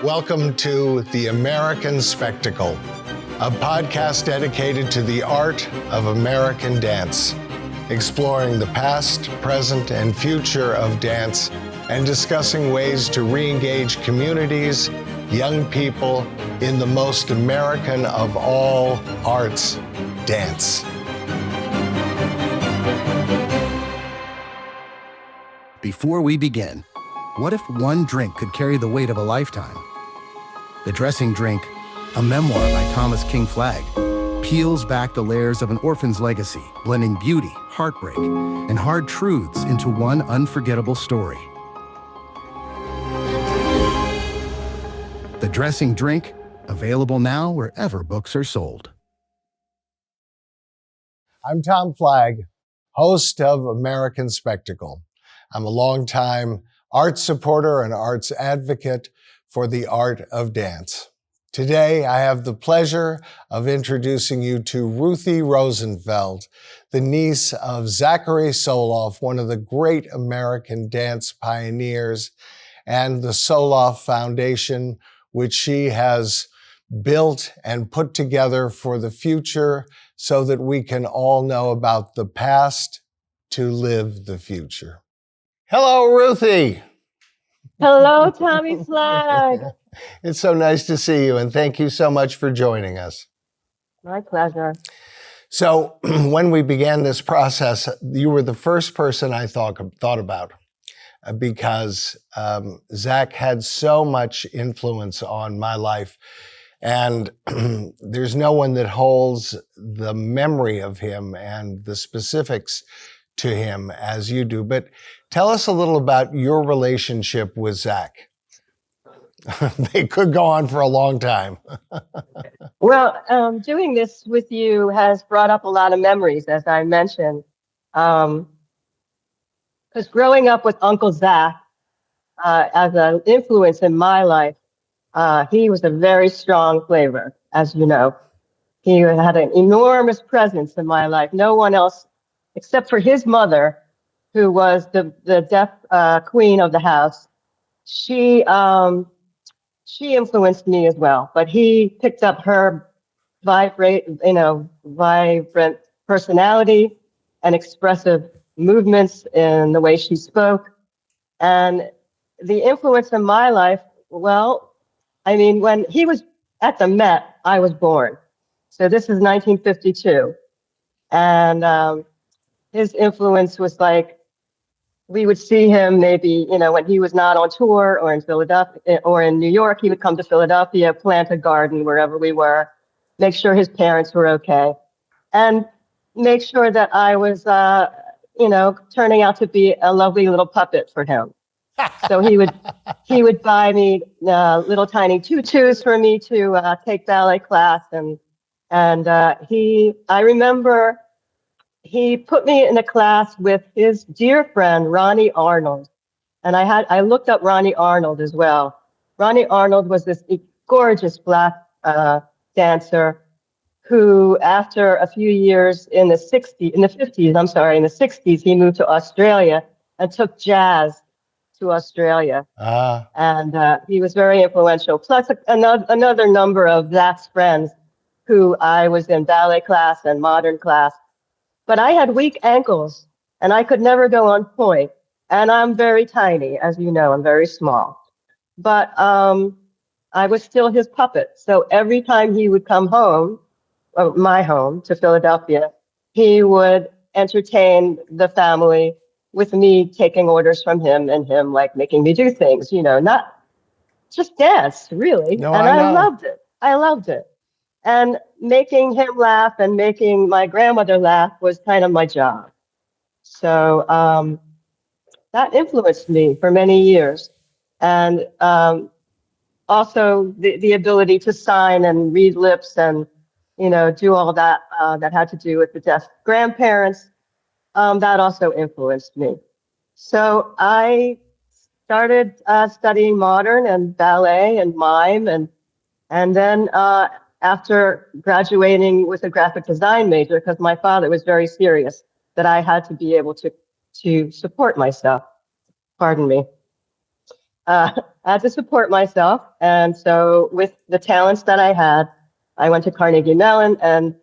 Welcome to The American Spectacle, a podcast dedicated to the art of American dance, exploring the past, present, and future of dance, and discussing ways to re-engage communities, young people, in the most American of all arts, dance. Before we begin, what if one drink could carry the weight of a lifetime? The Dressing Drink, a memoir by Thomas King Flagg, peels back the layers of an orphan's legacy, blending beauty, heartbreak, and hard truths into one unforgettable story. The Dressing Drink, available now wherever books are sold. I'm Tom Flagg, host of American Spectacle. I'm a longtime arts supporter and arts advocate for the art of dance. Today, I have the pleasure of introducing you to Ruthie Rosenfeld, the niece of Zachary Solov, one of the great American dance pioneers, and the Solov Foundation, which she has built and put together for the future so that we can all know about the past to live the future. Hello, Ruthie. Hello, Tommy Flagg. It's so nice to see you, and thank you so much for joining us. My pleasure. So when we began this process, you were the first person I thought about because Zach had so much influence on my life, and there's no one that holds the memory of him and the specifics to him as you do. But tell us a little about your relationship with Zach. They could go on for a long time. Well, doing this with you has brought up a lot of memories, as I mentioned. Because growing up with Uncle Zach as an influence in my life, he was a very strong flavor, as you know. He had an enormous presence in my life. No one else, except for his mother, who was the deaf queen of the house. She influenced me as well, but he picked up her vibrant personality and expressive movements in the way she spoke. And the influence in my life, well, I mean, when he was at the Met, I was born. So this is 1952. And his influence was like, we would see him maybe, when he was not on tour or in Philadelphia or in New York, he would come to Philadelphia, plant a garden wherever we were, make sure his parents were okay, and make sure that I was, turning out to be a lovely little puppet for him. So he would buy me little tiny tutus for me to take ballet class, and I remember he put me in a class with his dear friend, Ronnie Arnold. And I looked up Ronnie Arnold as well. Ronnie Arnold was this gorgeous Black dancer who, after a few years in the 60s, he moved to Australia and took jazz to Australia. And he was very influential. Plus another number of Zach's friends who I was in ballet class and modern class. But I had weak ankles, and I could never go on point. And I'm very tiny, as you know, I'm very small. But I was still his puppet. So every time he would come home, my home, to Philadelphia, he would entertain the family with me taking orders from him and him, like, making me do things, not just dance, really. No, and I loved it. I loved it. And making him laugh and making my grandmother laugh was kind of my job. So that influenced me for many years. And also the ability to sign and read lips and, do all that that had to do with the deaf grandparents, that also influenced me. So I started studying modern and ballet and mime, and then after graduating with a graphic design major, because my father was very serious that I had to be able to support myself. Pardon me. I had to support myself. And so with the talents that I had, I went to Carnegie Mellon and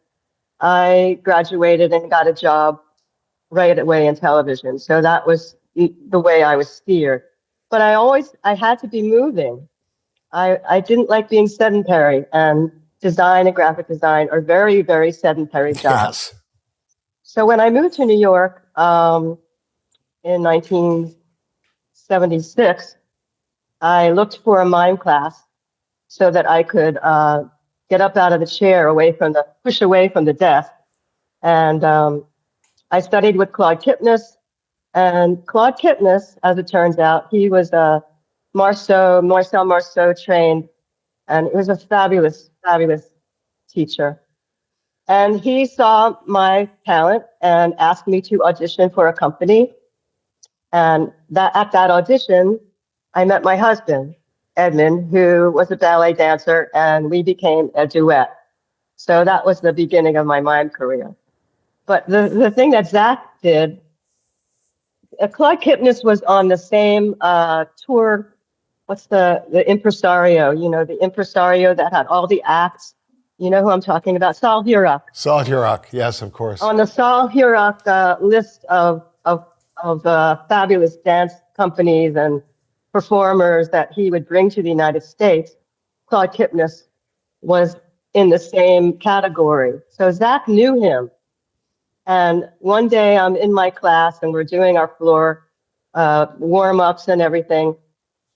I graduated and got a job right away in television. So that was the way I was steered. But I had to be moving. I didn't like being sedentary, and design and graphic design are very, very sedentary jobs. Yes. So when I moved to New York in 1976, I looked for a mime class so that I could get up out of the chair, push away from the desk. And I studied with Claude Kipnis. And Claude Kipnis, as it turns out, he was a Marceau trained, and it was a fabulous, fabulous teacher. And he saw my talent and asked me to audition for a company. And at that audition, I met my husband, Edmund, who was a ballet dancer, and we became a duet. So that was the beginning of my mime career. But the thing that Zach did, Claude Kipnis was on the same tour. What's the impresario? You know, the impresario that had all the acts. You know who I'm talking about? Saul Hurok. Saul Hurok, yes, of course. On the Saul Hurok list of fabulous dance companies and performers that he would bring to the United States, Claude Kipnis was in the same category. So Zach knew him. And one day I'm in my class and we're doing our floor warm-ups and everything.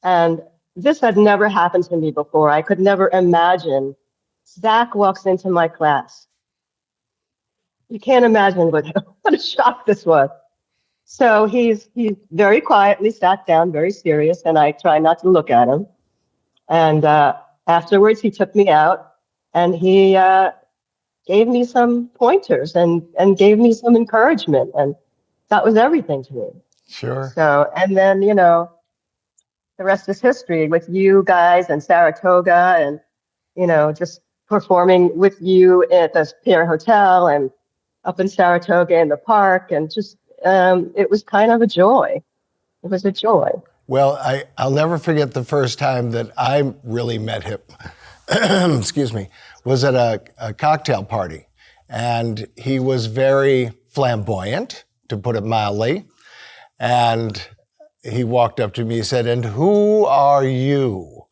And this had never happened to me before. I could never imagine. Zach walks into my class. You can't imagine what a shock this was. So he very quietly sat down, very serious, and I tried not to look at him. And afterwards, he took me out and he gave me some pointers and gave me some encouragement. And that was everything to me. Sure. So, and then, you know, the rest is history with you guys and Saratoga and, you know, just performing with you at the Pier Hotel and up in Saratoga in the park. And just, it was kind of a joy. It was a joy. Well, I'll never forget the first time that I really met him, excuse me, was at a cocktail party. And he was very flamboyant, to put it mildly. And he walked up to me and said, "And who are you?"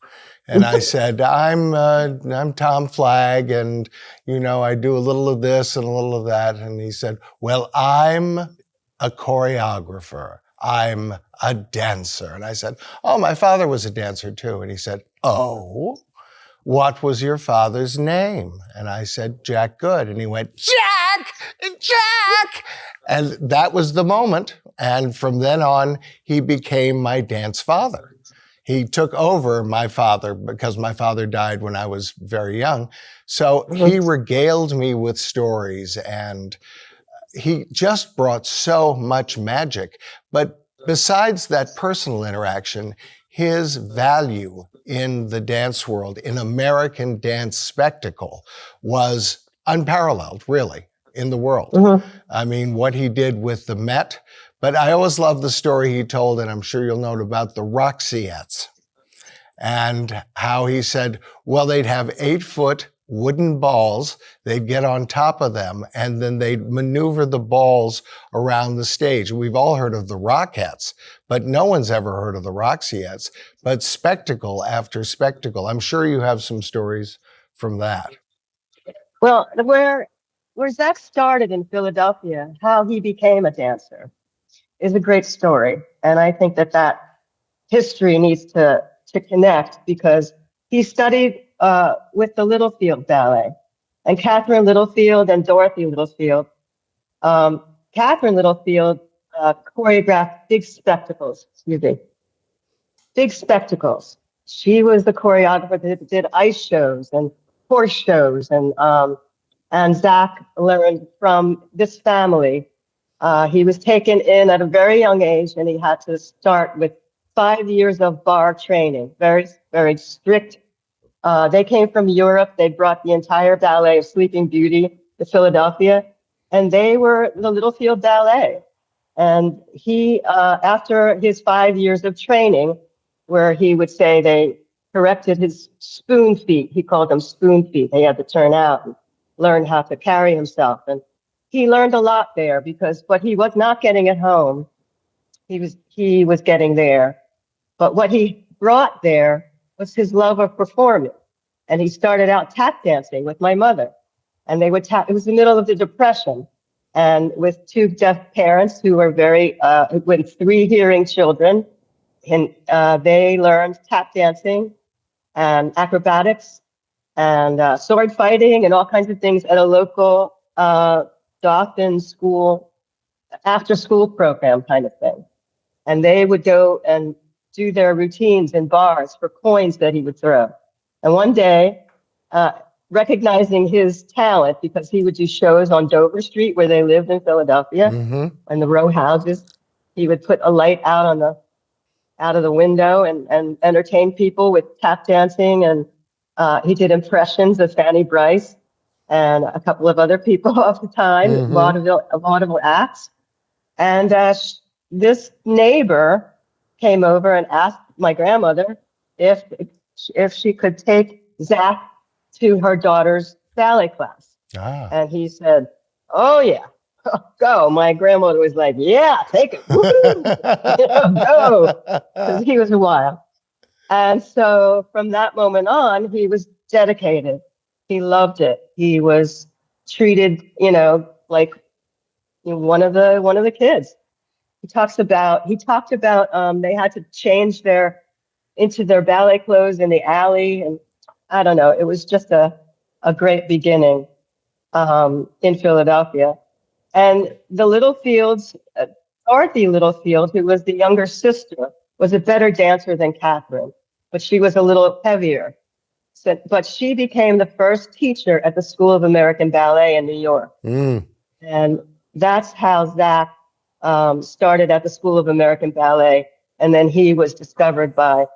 And I said, I'm Tom Flagg, and, you know, I do a little of this and a little of that. And he said, "Well, I'm a choreographer. I'm a dancer." And I said, "Oh, my father was a dancer too." And he said, "Oh, what was your father's name?" And I said, "Jack Good." And he went, Jack! And that was the moment. And from then on, he became my dance father. He took over my father because my father died when I was very young. So he regaled me with stories, and he just brought so much magic. But besides that personal interaction, his value in the dance world, in American dance spectacle, was unparalleled, really, in the world. I mean, what he did with the Met. But I always love the story he told, and I'm sure you'll know about the Roxyettes, and how he said, well, they'd have 8-foot wooden balls, they'd get on top of them, and then they'd maneuver the balls around the stage. We've all heard of the Rockettes, but no one's ever heard of the Roxyettes. But spectacle after spectacle. I'm sure you have some stories from that. Well, where Zach started in Philadelphia, how he became a dancer, is a great story. And I think that history needs to connect, because he studied with the Littlefield Ballet, and Catherine Littlefield and Dorothy Littlefield. Catherine Littlefield choreographed big spectacles. Big spectacles. She was the choreographer that did ice shows and horse shows, and Zach learned from this family. He was taken in at a very young age, and he had to start with 5 years of bar training, very, very strict. They came from Europe. They brought the entire ballet of Sleeping Beauty to Philadelphia, and they were the Littlefield Ballet. And he, after his 5 years of training, where he would say they corrected his spoon feet. He called them spoon feet. They had to turn out and learn how to carry himself. And he learned a lot there because what he was not getting at home, he was getting there. But what he brought there was his love of performing. And he started out tap dancing with my mother. And they would tap, it was the middle of the Depression. And with two deaf parents who were with 3 hearing children, and they learned tap dancing and acrobatics and sword fighting and all kinds of things at a local Dawson school, after school program kind of thing. And they would go and do their routines in bars for coins that he would throw. And one day, recognizing his talent, because he would do shows on Dover Street where they lived in Philadelphia, in the row houses, he would put a light out of the window and entertain people with tap dancing. And he did impressions of Fanny Brice and a couple of other people of the time, vaudeville acts. And this neighbor came over and asked my grandmother if she could take Zach to her daughter's ballet class. And he said, "Oh yeah, go." My grandmother was like, "Yeah, take it, go," because he was a wild. And so from that moment on, he was dedicated. He loved it. He was treated, like one of the kids. He talked about they had to change into their ballet clothes in the alley, and I don't know. It was just a great beginning in Philadelphia. And the Littlefields, Dorothy Littlefield, who was the younger sister, was a better dancer than Catherine, but she was a little heavier. So, but she became the first teacher at the School of American Ballet in New York. And that's how Zach started at the School of American Ballet. And then he was discovered by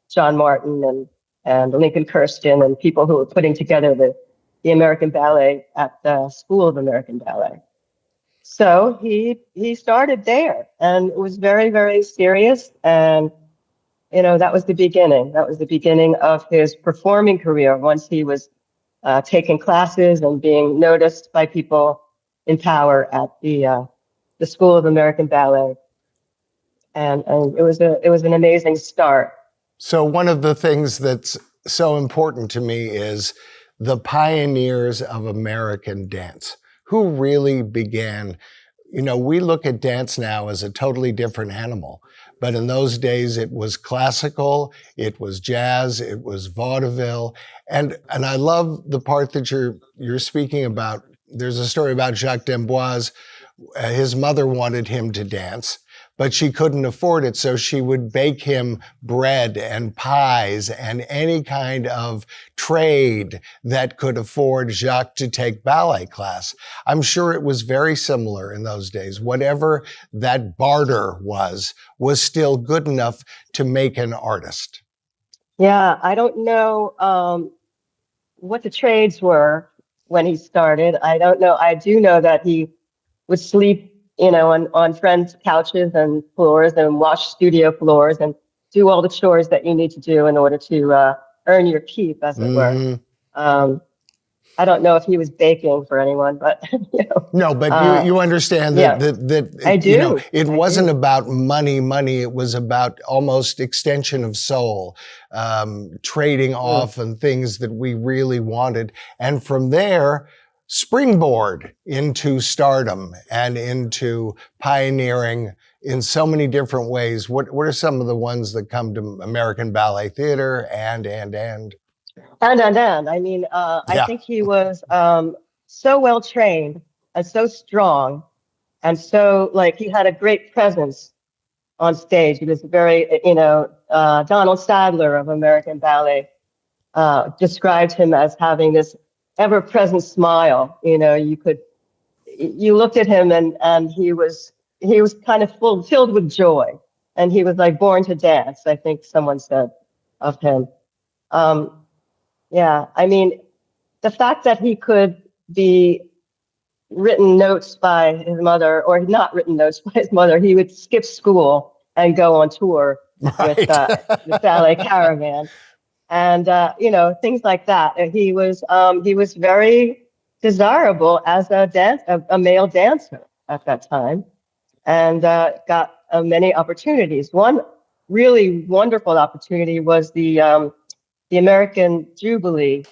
John Martin and Lincoln Kirsten and people who were putting together the American Ballet at the School of American Ballet. So he started there, and it was very, very serious. And, that was the beginning. That was the beginning of his performing career once he was taking classes and being noticed by people in power at the School of American Ballet. And it was an amazing start. So one of the things that's so important to me is the pioneers of American dance, who really began. We look at dance now as a totally different animal, but in those days it was classical, it was jazz, it was vaudeville, and I love the part that you're speaking about. There's a story about Jacques d'Amboise. His mother wanted him to dance, but she couldn't afford it, so she would bake him bread and pies and any kind of trade that could afford Jacques to take ballet class. I'm sure it was very similar in those days. Whatever that barter was still good enough to make an artist. Yeah, I don't know what the trades were when he started. I don't know. I do know that he would sleep on friends' couches and floors and wash studio floors and do all the chores that you need to do in order to earn your keep, as it were. I don't know if he was baking for anyone, but No, but you understand that I do. It wasn't about money. It was about almost extension of soul, trading off and things that we really wanted, and from there, springboard into stardom and into pioneering in so many different ways. What are some of the ones that come to American Ballet Theater and? I mean, I think he was so well trained and so strong, and so he had a great presence on stage. He was very, Donald Sadler of American Ballet described him as having this ever-present smile. You looked at him and he was kind of filled with joy, and he was like born to dance, I think someone said of him. Yeah, I mean, the fact that he could be written notes by his mother, or not written notes by his mother, he would skip school and go on tour with Right. the ballet caravan, and things like that. And he was very desirable as a male dancer at that time, and got many opportunities. One really wonderful opportunity was the American Jubilee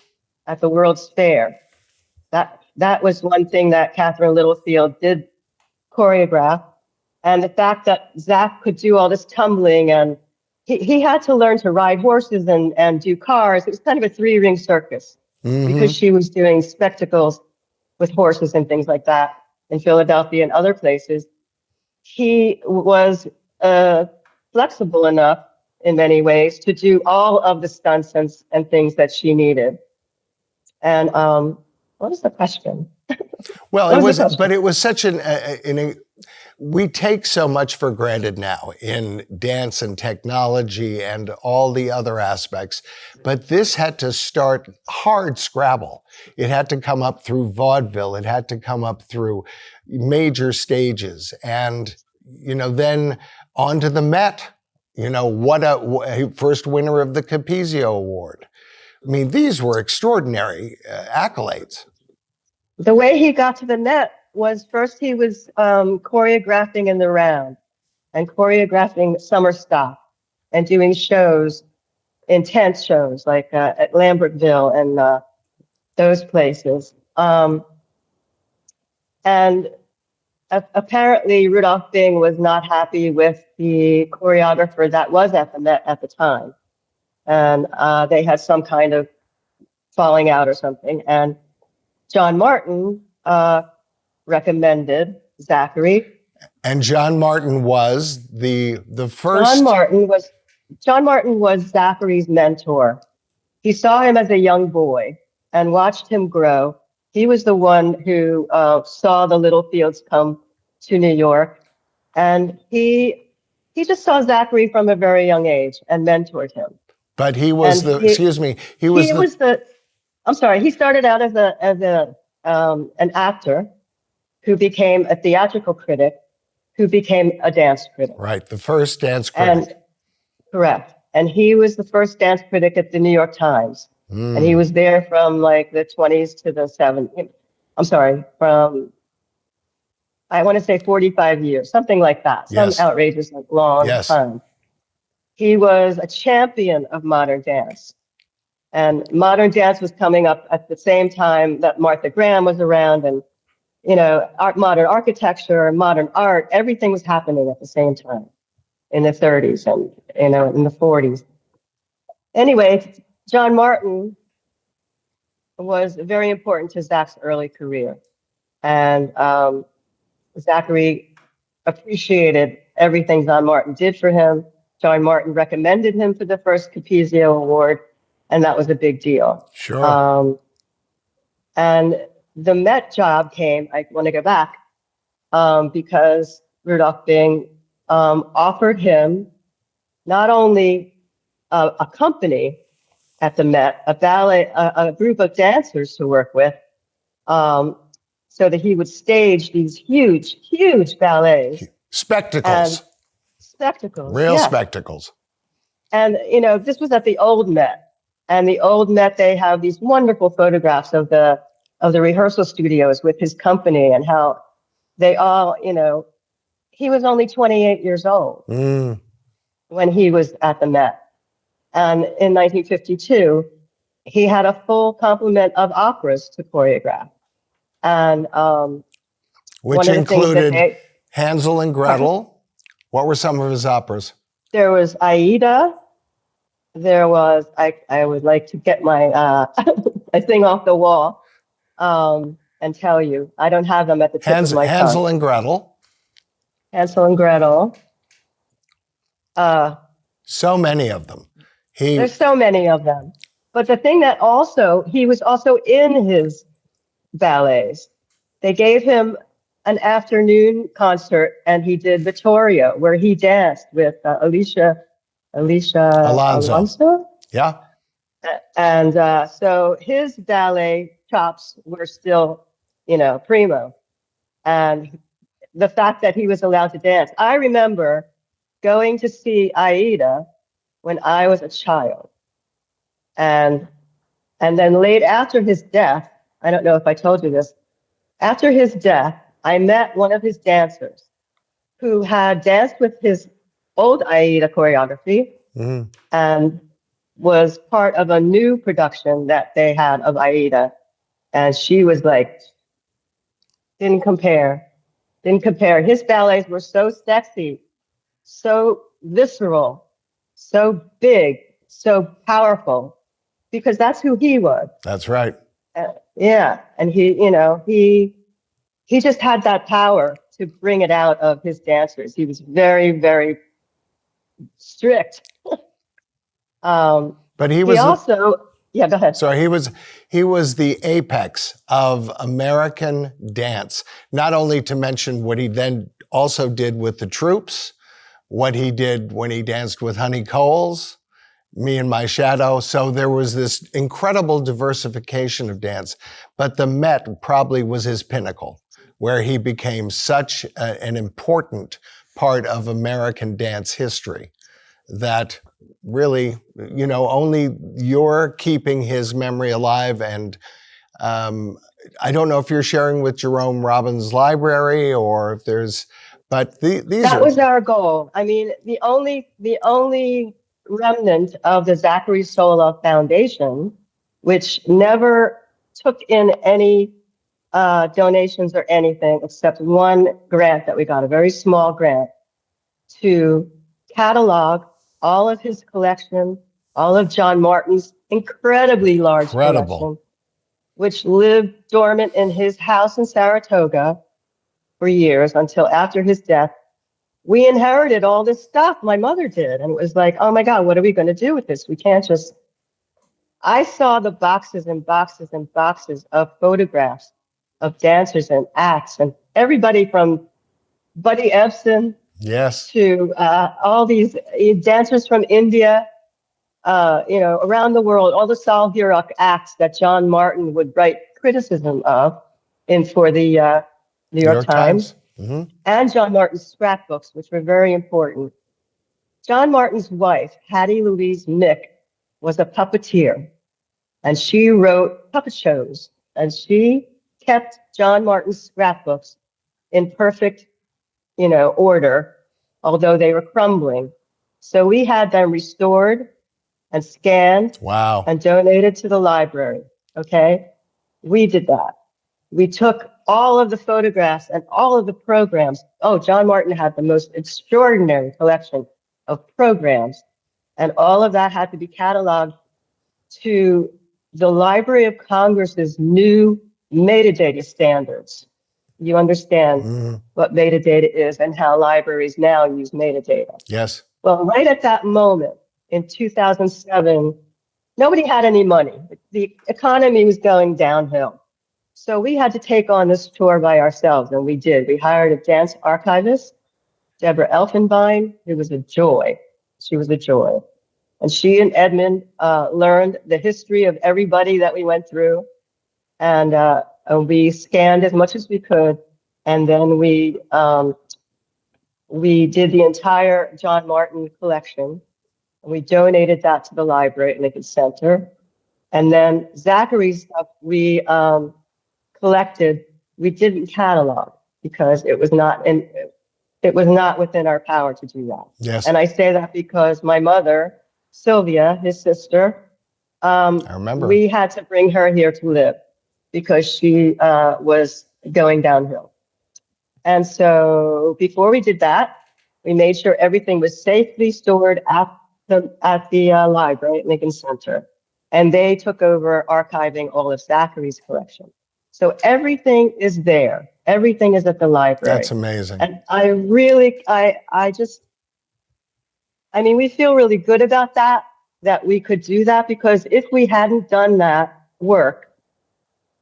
at the World's Fair. That was one thing that Catherine Littlefield did choreograph, and the fact that Zach could do all this tumbling, and he had to learn to ride horses and do cars. It was kind of a three-ring circus because she was doing spectacles with horses and things like that in Philadelphia and other places. He was flexible enough in many ways to do all of the stunts and things that she needed. And what was the question? Well, What was the question? but it was such we take so much for granted now in dance and technology and all the other aspects, but this had to start hard scrabble. It had to come up through vaudeville. It had to come up through major stages, and then onto the Met. What a first winner of the Capizio Award. I mean, these were extraordinary accolades. The way he got to the Met was first he was choreographing in the round and choreographing summer stock and doing shows, intense shows like at Lambertville and those places. And apparently Rudolph Bing was not happy with the choreographer that was at the Met at the time. And they had some kind of falling out or something. And John Martin recommended Zachary. And John Martin was the first. John Martin was Zachary's mentor. He saw him as a young boy and watched him grow. He was the one who saw the Littlefields come to New York, and he just saw Zachary from a very young age and mentored him. But he was I'm sorry. He started out as an actor who became a theatrical critic, who became a dance critic. Right, the first dance critic. Correct. And he was the first dance critic at the New York Times. And he was there from like the 20s to the 70s. I'm sorry, from, I want to say 45 years, something like that. Some outrageous, long time. He was a champion of modern dance. And modern dance was coming up at the same time that Martha Graham was around, and modern architecture, modern art, everything was happening at the same time in the 30s and in the 40s. Anyway, John Martin was very important to Zach's early career, and Zachary appreciated everything John Martin did for him. John Martin recommended him for the first Capizio Award, and that was a big deal. Sure. And the Met job came, I want to go back, because Rudolph Bing offered him not only a company at the Met, a group of dancers to work with, so that he would stage these huge, huge ballets. Spectacles. Real spectacles. And, this was at the old Met. And the old Met, they have these wonderful photographs of the rehearsal studios with his company and how they all, he was only 28 years old when he was at the Met. And in 1952, he had a full complement of operas to choreograph. And which included Hansel and Gretel. What were some of his operas? There was Aida. There was, I would like to get my thing off the wall and tell you. I don't have them at the tip of my tongue. Hansel and Gretel. Hansel and Gretel. So many of them. There's so many of them. But the thing that he was also in his ballets. They gave him an afternoon concert, and he did Vittorio, where he danced with Alicia Alonso. Yeah. And so his ballet chops were still, primo. And the fact that he was allowed to dance. I remember going to see Aida when I was a child. And then late after his death, I don't know if I told you this, after his death, I met one of his dancers who had danced with his old Aida choreography and was part of a new production that they had of Aida. And she was like, didn't compare. His ballets were so sexy, so visceral, so big, so powerful, because that's who he was. That's right. Yeah. And he just had that power to bring it out of his dancers. He was very, very strict. But he was also, yeah, go ahead. So he was the apex of American dance, not only to mention what he then also did with the troops, what he did when he danced with Honey Coles, Me and My Shadow. So there was this incredible diversification of dance, but the Met probably was his pinnacle, where he became such an important part of American dance history that really, only you're keeping his memory alive. And I don't know if you're sharing with Jerome Robbins' library or if there's, but that was our goal. I mean, the only remnant of the Zachary Solov Foundation, which never took in any donations or anything except one grant that we got, a very small grant, to catalog all of his collection, all of John Martin's incredibly large collection, which lived dormant in his house in Saratoga for years until after his death. We inherited all this stuff, my mother did, and it was like, oh my God, what are we going to do with this? We can't just... I saw the boxes and boxes and boxes of photographs of dancers and acts, and everybody from Buddy Ebsen, yes, to all these dancers from India, around the world, all the Sal Hirok acts that John Martin would write criticism of for the New York Times. Mm-hmm. And John Martin's scrapbooks, which were very important. John Martin's wife, Hattie Louise Mick, was a puppeteer, and she wrote puppet shows, and she kept John Martin's scrapbooks in perfect order, although they were crumbling. So we had them restored and scanned and donated to the library. Okay. We did that. We took all of the photographs and all of the programs. Oh, John Martin had the most extraordinary collection of programs, and all of that had to be cataloged to the Library of Congress's new metadata standards. You understand what metadata is and how libraries now use metadata. Yes. Well, right at that moment in 2007, nobody had any money. The economy was going downhill. So we had to take on this tour by ourselves, and we did. We hired a dance archivist, Deborah Elfenbein, who was a joy. She was a joy. And she and Edmund learned the history of everybody that we went through. And we scanned as much as we could, and then we did the entire John Martin collection, and we donated that to the library at Lincoln Center. And then Zachary's stuff we collected. We didn't catalog because it was not within our power to do that. Yes. And I say that because my mother, Sylvia, his sister, I remember, we had to bring her here to live, because she was going downhill. And so before we did that, we made sure everything was safely stored at the library at Lincoln Center. And they took over archiving all of Zachary's collection. So everything is there. Everything is at the library. That's amazing. And we feel really good about that we could do that, because if we hadn't done that work,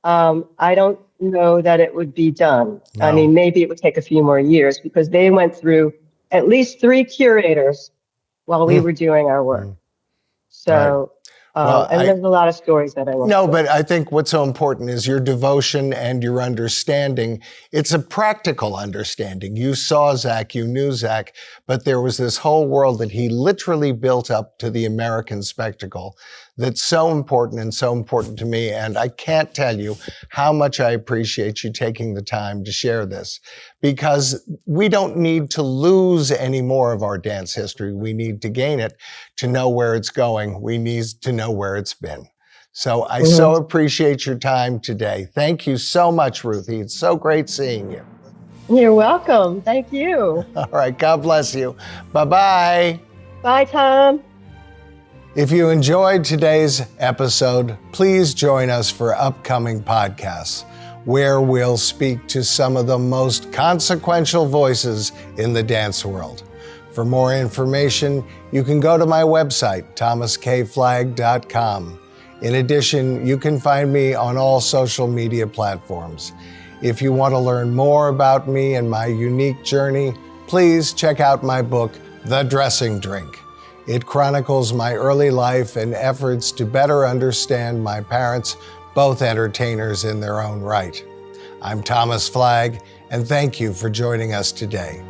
I don't know that it would be done. No. I mean, maybe it would take a few more years, because they went through at least 3 curators while we were doing our work. So And there's a lot of stories that I want. No, but I think what's so important is your devotion and your understanding. It's a practical understanding. You saw Zach, you knew Zach, but there was this whole world that he literally built up to the American spectacle that's so important to me. And I can't tell you how much I appreciate you taking the time to share this, because we don't need to lose any more of our dance history. We need to gain it to know where it's going. We need to know where it's been. So I so appreciate your time today. Thank you so much, Ruthie. It's so great seeing you. You're welcome. Thank you. All right. God bless you. Bye-bye. Bye, Tom. If you enjoyed today's episode, please join us for upcoming podcasts, where we'll speak to some of the most consequential voices in the dance world. For more information, you can go to my website, thomaskflagg.com. In addition, you can find me on all social media platforms. If you want to learn more about me and my unique journey, please check out my book, The Dressing Drink. It chronicles my early life and efforts to better understand my parents, both entertainers in their own right. I'm Thomas Flagg, and thank you for joining us today.